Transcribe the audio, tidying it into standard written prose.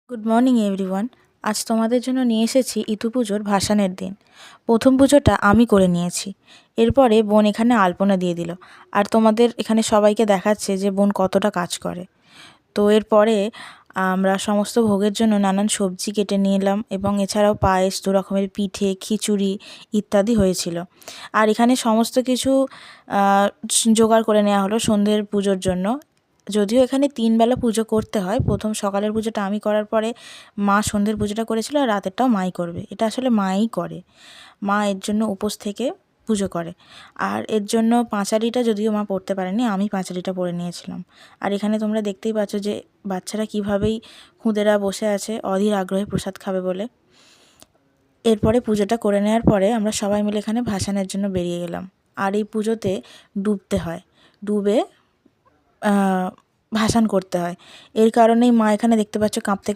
Good morning everyone. আজ তোমাদের জন্য নিয়ে এসেছি ইতু পুজোর ভাসানের দিন। প্রথম পুজোটা আমি করে নিয়েছি। এরপরে বোন এখানে আলপনা দিয়ে দিল, আর তোমাদের এখানে সবাইকে দেখাচ্ছে যে বোন কতটা কাজ করে। তো এরপরে আমরা সমস্ত ভোগের জন্য নানান সবজি কেটে নিলাম, এবং এছাড়াও পায়েস, দু রকমের পিঠে, খিচুড়ি ইত্যাদি হয়েছিল। আর এখানে সমস্ত কিছু জোগাড় করে নেওয়া হলো সন্ধ্যের পুজোর জন্য। যদিও এখানে 3 বেলা পুজো করতে হয়। প্রথম সকালের পুজোটা আমি করার পরে মা সন্ধ্যের পুজোটা করেছিল, আর রাতেরটাও মাই করবে। এটা আসলে মাই করে। মা এর জন্য উপোস থেকে পুজো করে। আর এর জন্য পাঁচালিটা যদিও মা পড়তে পারেনি, আমি পাঁচালিটা পড়ে নিয়েছিলাম। আর এখানে তোমরা দেখতেই পাচ্ছ যে বাচ্চারা কীভাবেই খুদেরা বসে আছে অধীর আগ্রহে প্রসাদ খাবে বলে। এরপরে পুজোটা করে নেওয়ার পরে আমরা সবাই মিলে এখানে ভাসানের জন্য বেরিয়ে গেলাম। আর এই পুজোতে ডুবতে হয়, ডুবে ভাসান করতে হয়। এর কারণেই মা এখানে দেখতে পাচ্ছ কাঁপতে